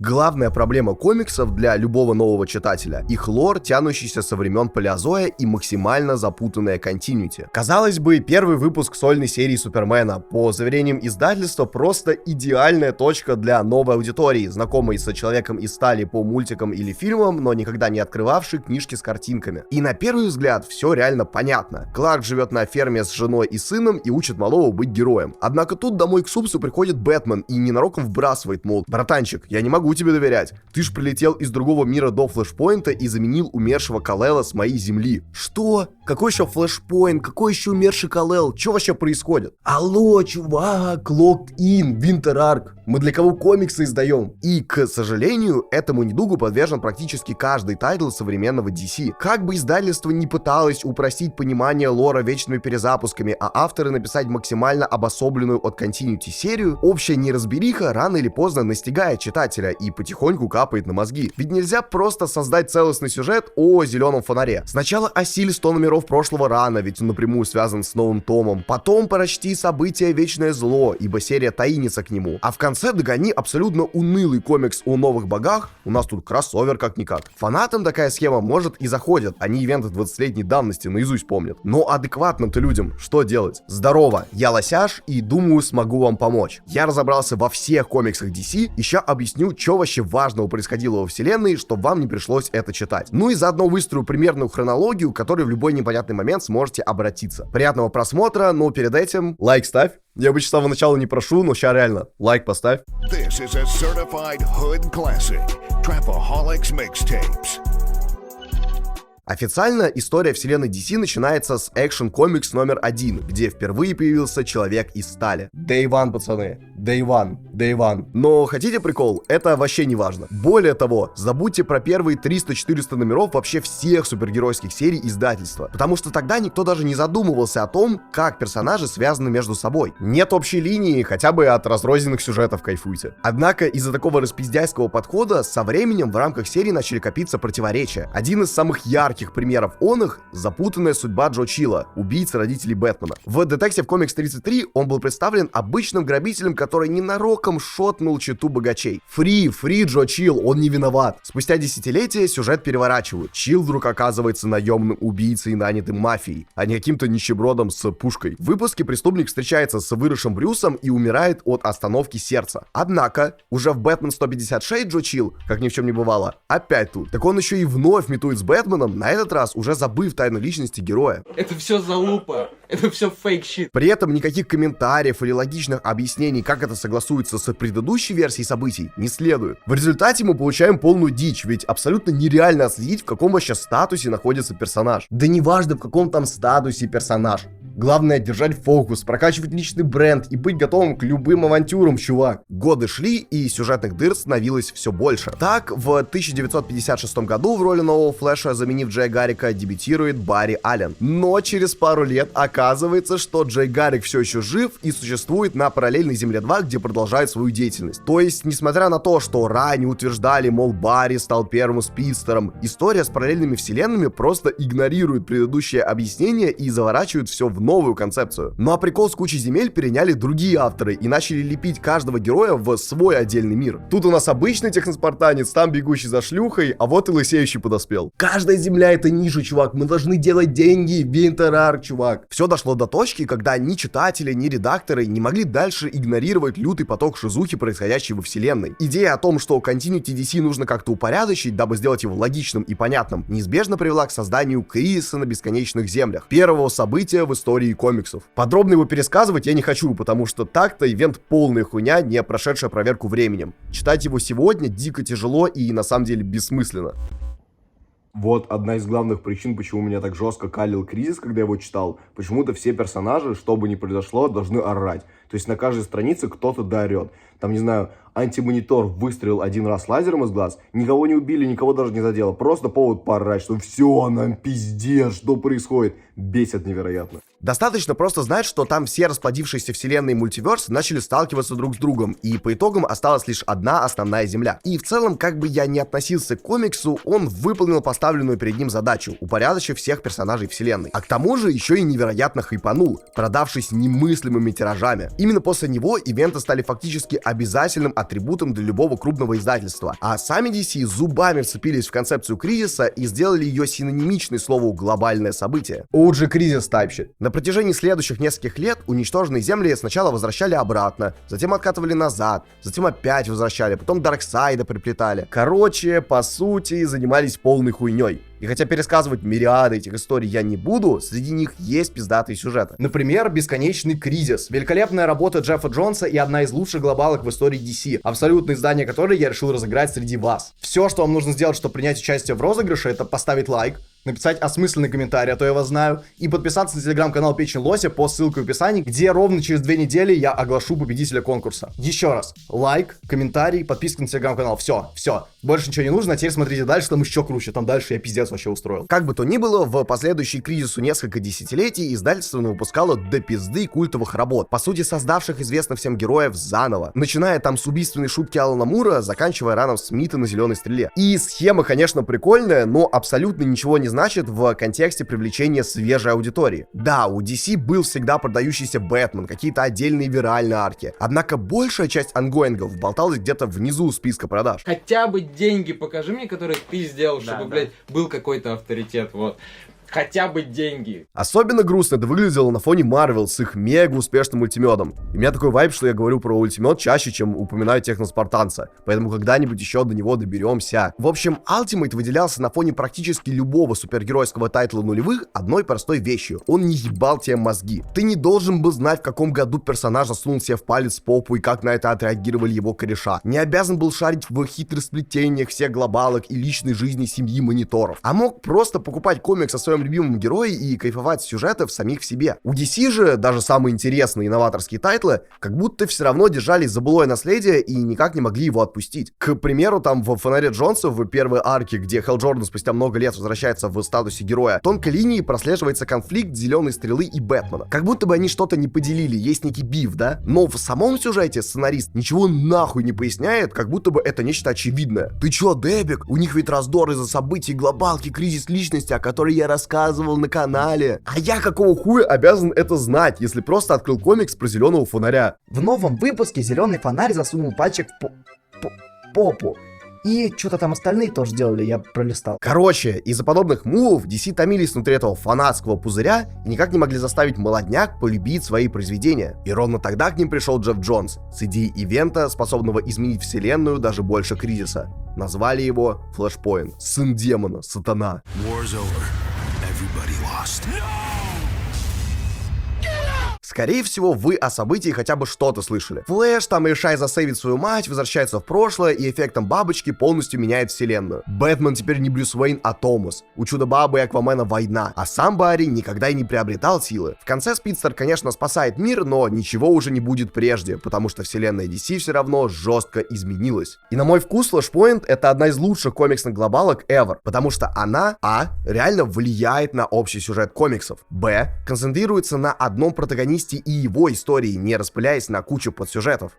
Главная проблема комиксов для любого нового читателя — их лор, тянущийся со времен Палеозоя и максимально запутанная континьюти. Казалось бы, первый выпуск сольной серии Супермена, по заверениям издательства, просто идеальная точка для новой аудитории, знакомой со Человеком из стали по мультикам или фильмам, но никогда не открывавшей книжки с картинками. И на первый взгляд все реально понятно. Кларк живет на ферме с женой и сыном и учит малого быть героем. Однако тут домой к Супсу приходит Бэтмен и ненароком вбрасывает, мол, братанчик, я не могу тебе доверять. Ты ж прилетел из другого мира до Флэшпоинта и заменил умершего Кал-Эла с моей земли. Что? Какой еще Флэшпоинт? Какой еще умерший Кал-Эл? Что вообще происходит? Алло, чувак, Locked In, Winter Arc. Мы для кого комиксы издаем? И, к сожалению, этому недугу подвержен практически каждый тайтл современного DC. Как бы издательство ни пыталось упростить понимание лора вечными перезапусками, а авторы написать максимально обособленную от континьюти серию, общая неразбериха рано или поздно настигает читателя и потихоньку капает на мозги. Ведь нельзя просто создать целостный сюжет о зеленом фонаре. Сначала осиль 100 номеров прошлого рана, ведь он напрямую связан с новым томом. Потом прочти события Вечное Зло, ибо серия таинится к нему. А в конце догони абсолютно унылый комикс о новых богах. У нас тут кроссовер как-никак. Фанатам такая схема может и заходит. Они ивенты 20-летней давности наизусть помнят. Но адекватным-то людям что делать? Здорово, я Лосяш и думаю смогу вам помочь. Я разобрался во всех комиксах DC, еще объясню, что вообще важного происходило во вселенной, чтобы вам не пришлось это читать. Ну и заодно выстрою примерную хронологию, к которой в любой непонятный момент сможете обратиться. Приятного просмотра, но перед этим лайк ставь. Я обычно с самого начала не прошу, но сейчас реально. Лайк поставь. This is a certified hood classic. Trapaholics Mixtapes. Официально история вселенной DC начинается с Action Comics номер 1, где впервые появился Человек из стали. Day One, пацаны. Day One. Day One. Но хотите прикол? Это вообще не важно. Более того, забудьте про первые 300-400 номеров вообще всех супергеройских серий издательства. Потому что тогда никто даже не задумывался о том, как персонажи связаны между собой. Нет общей линии, хотя бы от разрозненных сюжетов кайфуйте. Однако из-за такого распиздяйского подхода со временем в рамках серии начали копиться противоречия. Один из самых ярких примеров их — запутанная судьба Джо Чилла, убийцы родителей Бэтмена. В Detective Comics 33 он был представлен обычным грабителем, который ненароком шотнул читу богачей. Фри Джо Чилл, он не виноват. Спустя десятилетия сюжет переворачивают. Чилл вдруг оказывается наемным убийцей, нанятым мафией, а не каким-то нищебродом с пушкой. В выпуске преступник встречается с выросшим Брюсом и умирает от остановки сердца. Однако, уже в Бэтмен 156 Джо Чилл, как ни в чем не бывало, опять тут. Так он еще и вновь метует с Бэтменом, на этот раз уже забыв тайну личности героя. Это все залупа, это все фейк-щит. При этом никаких комментариев или логичных объяснений, как это согласуется с предыдущей версией событий, не следует. В результате мы получаем полную дичь, ведь абсолютно нереально отследить, в каком вообще статусе находится персонаж. Да неважно, в каком там статусе персонаж. Главное держать фокус, прокачивать личный бренд и быть готовым к любым авантюрам, чувак. Годы шли, и сюжетных дыр становилось все больше. Так, в 1956 году в роли нового Флэша, заменив Джея Гаррика, дебютирует Барри Аллен. Но через пару лет оказывается, что Джей Гаррик все еще жив и существует на параллельной Земле 2, где продолжает свою деятельность. То есть, несмотря на то, что ранее утверждали, мол, Барри стал первым спидстером, история с параллельными вселенными просто игнорирует предыдущее объяснение и заворачивает все в новую концепцию. Ну а прикол с кучей земель переняли другие авторы и начали лепить каждого героя в свой отдельный мир. Тут у нас обычный техноспартанец, там бегущий за шлюхой, а вот и лысеющий подоспел. Каждая земля — это ниша, чувак, мы должны делать деньги, Winter Arc, чувак. Все дошло до точки, когда ни читатели, ни редакторы не могли дальше игнорировать лютый поток шизухи, происходящей во вселенной. Идея о том, что континьюти DC нужно как-то упорядочить, дабы сделать его логичным и понятным, неизбежно привела к созданию кризиса на бесконечных землях, первого события в истории комиксов. Подробно его пересказывать я не хочу, потому что так-то ивент полная хуйня, не прошедшая проверку временем. Читать его сегодня дико тяжело и на самом деле бессмысленно. Вот одна из главных причин, почему меня так жестко калил кризис, когда я его читал. Почему-то все персонажи, что бы ни произошло, должны орать. То есть на каждой странице кто-то доорет. Там, не знаю, антимонитор выстрелил один раз лазером из глаз, никого не убили, никого даже не задело. Просто повод поорать, что все, нам пиздец, что происходит. Бесит невероятно. Достаточно просто знать, что там все расплодившиеся вселенные мультиверс начали сталкиваться друг с другом, и по итогам осталась лишь одна основная земля. И в целом, как бы я ни относился к комиксу, он выполнил поставленную перед ним задачу, упорядочив всех персонажей вселенной. А к тому же еще и невероятно хайпанул, продавшись немыслимыми тиражами. Именно после него ивенты стали фактически обязательным атрибутом для любого крупного издательства. А сами DC зубами вцепились в концепцию кризиса и сделали ее синонимичной слову «глобальное событие». OG кризис тайпщит. На протяжении следующих нескольких лет уничтоженные земли сначала возвращали обратно, затем откатывали назад, затем опять возвращали, потом Дарксайда приплетали. Короче, по сути, занимались полной хуйней. И хотя пересказывать мириады этих историй я не буду, среди них есть пиздатые сюжеты. Например, «Бесконечный кризис». Великолепная работа Джеффа Джонса и одна из лучших глобалок в истории DC. Абсолютное издание которой я решил разыграть среди вас. Все, что вам нужно сделать, чтобы принять участие в розыгрыше, это поставить лайк, написать осмысленный комментарий, а то я вас знаю, и подписаться на телеграм-канал Печень Лося по ссылке в описании, где ровно через 2 недели я оглашу победителя конкурса. Еще раз, лайк, комментарий, подписка на телеграм-канал, все. Больше ничего не нужно, а теперь смотрите дальше, там еще круче, там дальше я пиздец вообще устроил. Как бы то ни было, в последующий кризису несколько десятилетий издательство выпускало до пизды культовых работ, по сути создавших известных всем героев заново, начиная там с убийственной шутки Алана Мура, заканчивая раном Смита на Зеленой Стреле. И схема, конечно, прикольная, но абсолютно ничего не значит в контексте привлечения свежей аудитории. Да, у DC был всегда продающийся Бэтмен, какие-то отдельные виральные арки, однако большая часть ангоингов болталась где-то внизу списка продаж. Хотя бы деньги покажи мне, которые ты сделал, чтобы, блядь, был какой-то авторитет, вот. Хотя бы деньги. Особенно грустно это выглядело на фоне Marvel с их мега успешным ультимедом. И у меня такой вайб, что я говорю про ультимед чаще, чем упоминаю Техноспартанца. Поэтому когда-нибудь еще до него доберемся. В общем, Ultimate выделялся на фоне практически любого супергеройского тайтла нулевых одной простой вещью. Он не ебал тебе мозги. Ты не должен был знать, в каком году персонаж засунул себе в палец попу и как на это отреагировали его кореша. Не обязан был шарить в хитросплетениях всех глобалок и личной жизни семьи мониторов. А мог просто покупать комикс о своем любимом герое и кайфовать с сюжетов самих в себе. У DC же даже самые интересные и новаторские тайтлы как будто все равно держались за былое наследие и никак не могли его отпустить. К примеру, там в «Фонаре Джонса» в первой арке, где Хелл Джордан спустя много лет возвращается в статусе героя, тонкой линией прослеживается конфликт Зеленой Стрелы и Бэтмена. Как будто бы они что-то не поделили, есть некий биф, да? Но в самом сюжете сценарист ничего нахуй не поясняет, как будто бы это нечто очевидное. Ты чё, Дебик? У них ведь раздор из-за событий глобалки, кризис личности, о которой я рассказывал на канале. А я какого хуя обязан это знать, если просто открыл комикс про зеленого фонаря? В новом выпуске зеленый фонарь засунул пальчик в попу. И что-то там остальные тоже делали, я пролистал. Короче, из-за подобных мувов DC томились внутри этого фанатского пузыря и никак не могли заставить молодняк полюбить свои произведения. И ровно тогда к ним пришел Джефф Джонс с идеей ивента, способного изменить вселенную даже больше кризиса. Назвали его Flashpoint. Сын демона, сатана. War's over. Everybody lost. Скорее всего, вы о событии хотя бы что-то слышали. Флэш, там решая засейвить свою мать, возвращается в прошлое и эффектом бабочки полностью меняет вселенную. Бэтмен теперь не Брюс Уэйн, а Томас. У Чудо-бабы и Аквамена война, а сам Барри никогда и не приобретал силы. В конце Спидстер, конечно, спасает мир, но ничего уже не будет прежде, потому что вселенная DC все равно жестко изменилась. И на мой вкус, Flashpoint — это одна из лучших комиксных глобалок ever, потому что она, реально влияет на общий сюжет комиксов, концентрируется на одном протагонисте и его истории, не распыляясь на кучу подсюжетов.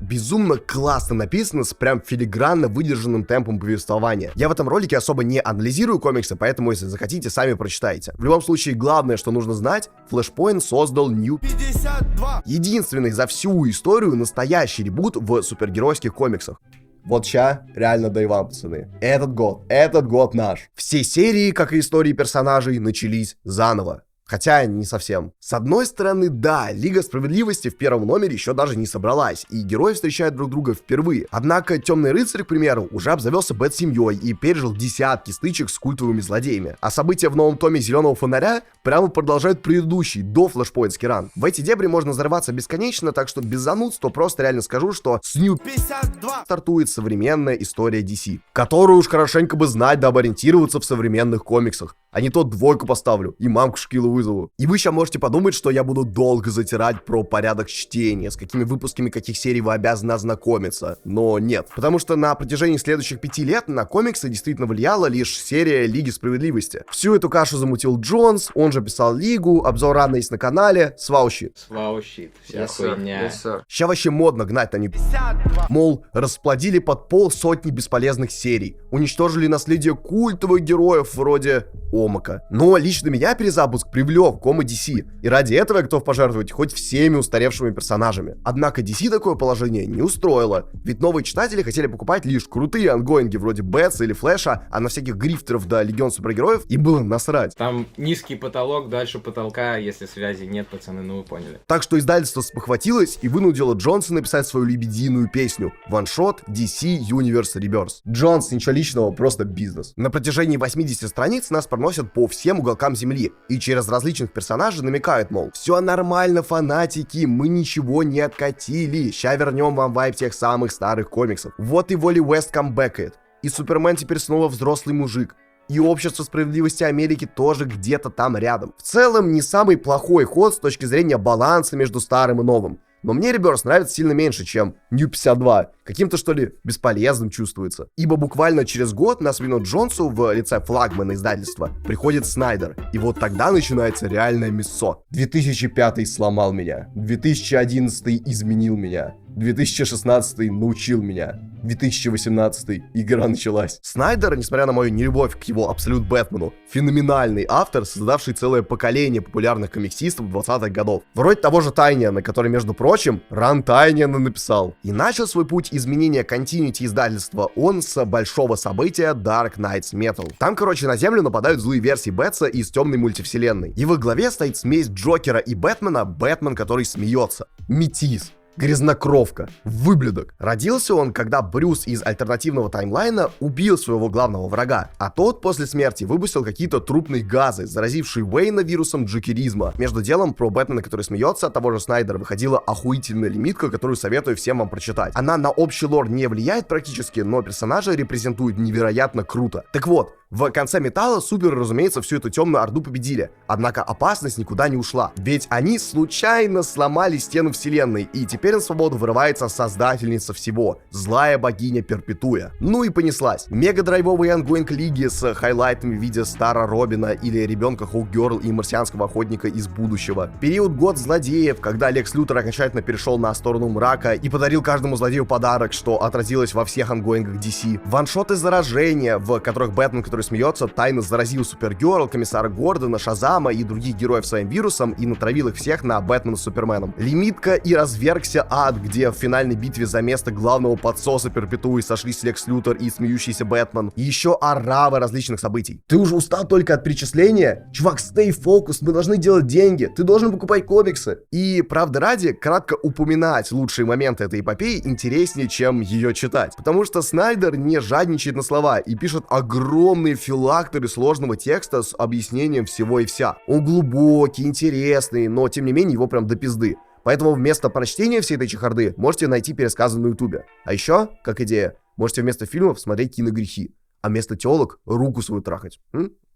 Безумно классно написано с прям филигранно выдержанным темпом повествования. Я в этом ролике особо не анализирую комиксы, поэтому если захотите, сами прочитайте. В любом случае, главное, что нужно знать, Flashpoint создал New 52. Единственный за всю историю настоящий ребут в супергеройских комиксах. Вот ща, реально дай вам, пацаны. Этот год наш. Все серии, как и истории персонажей, начались заново. Хотя не совсем. С одной стороны, да, Лига Справедливости в первом номере еще даже не собралась, и герои встречают друг друга впервые. Однако Темный Рыцарь, к примеру, уже обзавелся Бэт-семьей и пережил десятки стычек с культовыми злодеями. А события в новом томе Зеленого Фонаря прямо продолжают предыдущий, до флешпоинтский ран. В эти дебри можно взорваться бесконечно, так что без занудства просто реально скажу, что с New 52 стартует современная история DC, которую уж хорошенько бы знать, дабы ориентироваться в современных комиксах. А не то двойку поставлю и мамку Шкилу вызову. И вы сейчас можете подумать, что я буду долго затирать про порядок чтения, с какими выпусками каких серий вы обязаны ознакомиться. Но нет. Потому что на протяжении следующих 5 лет на комиксы действительно влияла лишь серия Лиги Справедливости. Всю эту кашу замутил Джонс, он же писал Лигу, обзор рано есть на канале, сваущит. Сваущит, вся хуйня. Сейчас вообще модно гнать на них. Мол, расплодили под пол сотни бесполезных серий, уничтожили наследие культовых героев вроде Омака. Но лично меня перезапуск привлек привлек кома DC, и ради этого я готов пожертвовать хоть всеми устаревшими персонажами. Однако DC такое положение не устроило, ведь новые читатели хотели покупать лишь крутые ангоинги вроде Бэтса или Флэша, а на всяких грифтеров да легион супергероев им было насрать. Там низкий потолок, дальше потолка, если связи нет, пацаны, ну вы поняли. Так что издательство спохватилось и вынудило Джонса написать свою лебединую песню «One-Shot DC Universe Rebirth». Джонс, ничего личного, просто бизнес. На протяжении 80 страниц нас проносят по всем уголкам земли и через различных персонажей намекают, мол, все нормально, фанатики, мы ничего не откатили, ща вернем вам вайб тех самых старых комиксов. Вот и Воли Уэст камбэкает, и Супермен теперь снова взрослый мужик, и Общество справедливости Америки тоже где-то там рядом. В целом, не самый плохой ход с точки зрения баланса между старым и новым. Но мне Rebirth нравится сильно меньше, чем New 52. Каким-то, что ли, бесполезным чувствуется. Ибо буквально через год на смену Джонсу в лице флагмана издательства приходит Снайдер. И вот тогда начинается реальное мясо. 2005 сломал меня. 2011 изменил меня. 2016 научил меня. 2018 игра началась. Снайдер, несмотря на мою нелюбовь к его Абсолют Бэтмену, феноменальный автор, создавший целое поколение популярных комиксистов 20-х годов. Вроде того же Тайниана, который, между прочим, Ран Тайниана написал. И начал свой путь изменения континьюти издательства он с большого события Dark Knights Metal. Там, короче, на Землю нападают злые версии Бэтса из темной мультивселенной. И в их главе стоит смесь Джокера и Бэтмена, Бэтмен, который смеется. Метис. Грязнокровка, выблядок. Родился он, когда Брюс из альтернативного таймлайна убил своего главного врага, а тот после смерти выпустил какие-то трупные газы, заразившие Уэйна вирусом джокеризма. Между делом, про Бэтмена, который смеется, от того же Снайдера выходила охуительная лимитка, которую советую всем вам прочитать. Она на общий лор не влияет практически, но персонажа репрезентует невероятно круто. Так вот, в конце Металла суперы, разумеется, всю эту темную орду победили. Однако опасность никуда не ушла. Ведь они случайно сломали стену вселенной, и теперь на свободу вырывается создательница всего, злая богиня Перпетуя. Ну и понеслась. Мега-драйвовый ангоинг Лиги с хайлайтами в виде Стара Робина или ребенка Хоук-Герл и марсианского охотника из будущего. Период Год злодеев, когда Лекс Лютер окончательно перешел на сторону мрака и подарил каждому злодею подарок, что отразилось во всех ангоингах DC. Ваншоты заражения, в которых Бэтмен, который смеется, тайно заразил Супергерл, комиссара Гордона, Шазама и других героев своим вирусом и натравил их всех на Бэтмена с Суперменом. Лимитка и развергся ад, где в финальной битве за место главного подсоса Перпетуи сошлись Лекс Лютер и смеющийся Бэтмен. И еще орава различных событий. Ты уже устал только от перечисления? Чувак, stay focused, мы должны делать деньги, ты должен покупать комиксы. И, правда ради, кратко упоминать лучшие моменты этой эпопеи интереснее, чем ее читать. Потому что Снайдер не жадничает на слова и пишет огромные филактеры сложного текста с объяснением всего и вся. Он глубокий, интересный, но тем не менее его прям до пизды. Поэтому вместо прочтения всей этой чехарды можете найти пересказы на ютубе. А еще, как идея, можете вместо фильмов смотреть киногрехи, а вместо телок руку свою трахать.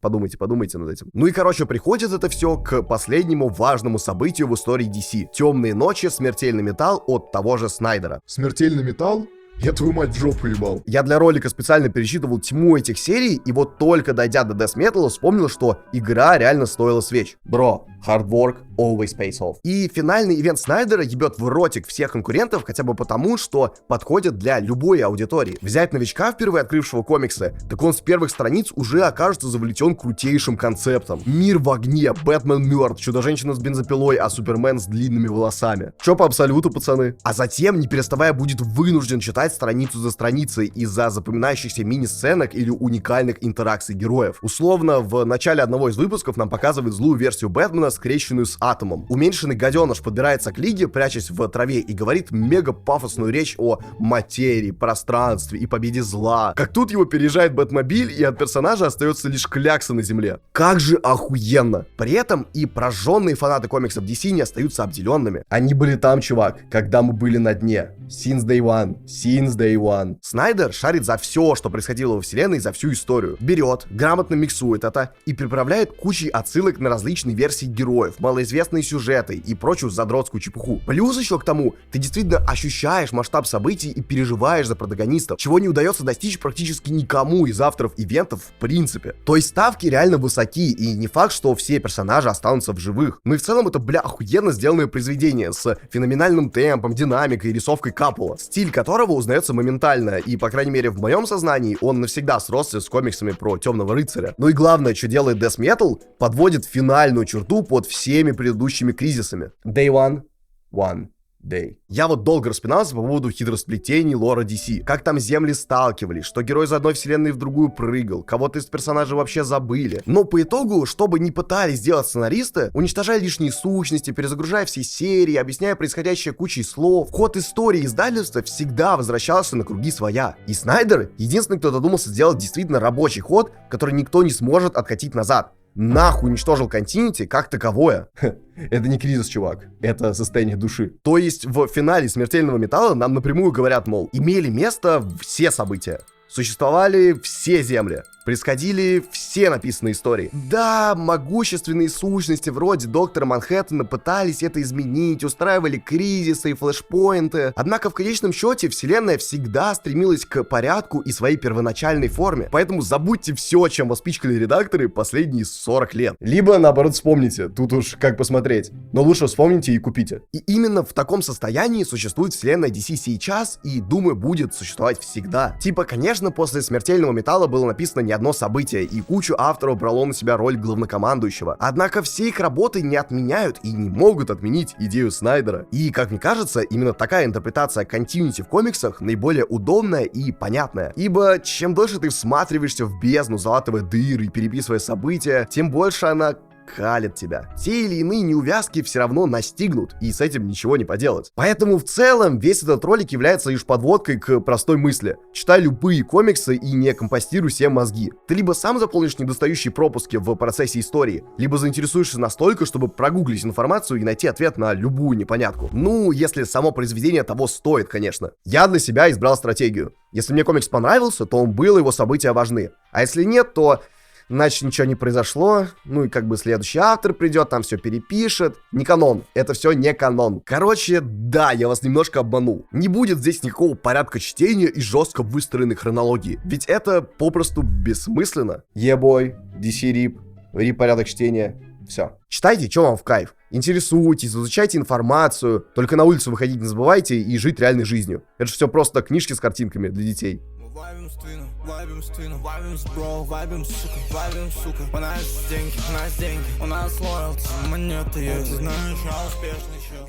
Подумайте над этим. Ну и короче, приходит это все к последнему важному событию в истории DC. Темные ночи, смертельный металл от того же Снайдера. Смертельный металл? Я твою мать в жопу ебал. Я для ролика специально пересчитывал тьму этих серий, и вот только дойдя до Death Metal, вспомнил, что игра реально стоила свеч. Бро, hard work always pays off. И финальный ивент Снайдера ебет в ротик всех конкурентов, хотя бы потому, что подходит для любой аудитории. Взять новичка, впервые открывшего комиксы, так он с первых страниц уже окажется завлечен крутейшим концептом. Мир в огне, Бэтмен мертв, Чудо-женщина с бензопилой, а Супермен с длинными волосами. Чё по абсолюту, пацаны? А затем, не переставая, будет вынужден читать страницу за страницей из-за запоминающихся мини-сценок или уникальных интеракций героев. Условно, в начале одного из выпусков нам показывают злую версию Бэтмена, скрещенную с Атомом. Уменьшенный гаденыш подбирается к Лиге, прячась в траве, и говорит мега пафосную речь о материи, пространстве и победе зла. Как тут его переезжает Бэтмобиль, и от персонажа остается лишь клякса на земле. Как же охуенно! При этом и прожженные фанаты комиксов DC не остаются обделенными. Они были там, чувак, когда мы были на дне. Since day one. Снайдер шарит за все, что происходило во вселенной, за всю историю. Берет, грамотно миксует это и приправляет кучей отсылок на различные версии героев, малоизвестных интересные сюжеты и прочую задротскую чепуху. Плюс еще к тому, ты действительно ощущаешь масштаб событий и переживаешь за протагонистов, чего не удается достичь практически никому из авторов ивентов в принципе. То есть ставки реально высоки, и не факт, что все персонажи останутся в живых. Ну и в целом это, бля, охуенно сделанное произведение с феноменальным темпом, динамикой и рисовкой Капула, стиль которого узнается моментально, и, по крайней мере, в моем сознании он навсегда сросся с комиксами про Темного Рыцаря. Ну и главное, что делает Death Metal, подводит финальную черту под всеми предыдущими кризисами. Day one day. Я вот долго распинался по поводу хитросплетений лора DC. Как там земли сталкивались, что герой из одной вселенной в другую прыгал, кого-то из персонажей вообще забыли. Но по итогу, что бы ни пытались сделать сценаристы, уничтожая лишние сущности, перезагружая все серии, объясняя происходящее кучей слов, ход истории издательства всегда возвращался на круги своя. И Снайдер единственный, кто додумался сделать действительно рабочий ход, который никто не сможет откатить назад. Нахуй уничтожил континьюти как таковое. Это не кризис, чувак. Это состояние души. То есть в финале Смертельного Металла нам напрямую говорят, мол, имели место все события. Существовали все земли. Происходили все написанные истории. Да, могущественные сущности вроде Доктора Манхэттена пытались это изменить, устраивали кризисы и флешпоинты. Однако в конечном счете вселенная всегда стремилась к порядку и своей первоначальной форме. Поэтому забудьте все, чем вас пичкали редакторы последние 40 лет. Либо, наоборот, вспомните. Тут уж как посмотреть. Но лучше вспомните и купите. И именно в таком состоянии существует вселенная DC сейчас и, думаю, будет существовать всегда. Типа, конечно, после Смертельного Металла было написано не одно событие, и кучу авторов брало на себя роль главнокомандующего. Однако все их работы не отменяют и не могут отменить идею Снайдера. И, как мне кажется, именно такая интерпретация континьюти в комиксах наиболее удобная и понятная. Ибо чем дольше ты всматриваешься в бездну, залатывая дыры и переписывая события, тем больше она калит тебя. Те или иные неувязки все равно настигнут, и с этим ничего не поделать. Поэтому в целом весь этот ролик является лишь подводкой к простой мысли. Читай любые комиксы и не компостируй себе мозги. Ты либо сам заполнишь недостающие пропуски в процессе истории, либо заинтересуешься настолько, чтобы прогуглить информацию и найти ответ на любую непонятку. Ну, если само произведение того стоит, конечно. Я для себя избрал стратегию. Если мне комикс понравился, то он был, его события важны. А если нет, то значит, ничего не произошло, ну и как бы следующий автор придет, там все перепишет. Не канон, это все не канон. Короче, да, я вас немножко обманул. Не будет здесь никакого порядка чтения и жестко выстроенной хронологии, ведь это попросту бессмысленно. Ебой, DC RIP порядок чтения, все. Читайте, что вам в кайф. Интересуйтесь, изучайте информацию, только на улицу выходить не забывайте и жить реальной жизнью. Это же все просто книжки с картинками для детей. Вайбим с твином, вайбим с бро, вайбим, сука. У нас деньги, у нас лоялти, монеты есть. Ты знаешь, я успешный чел.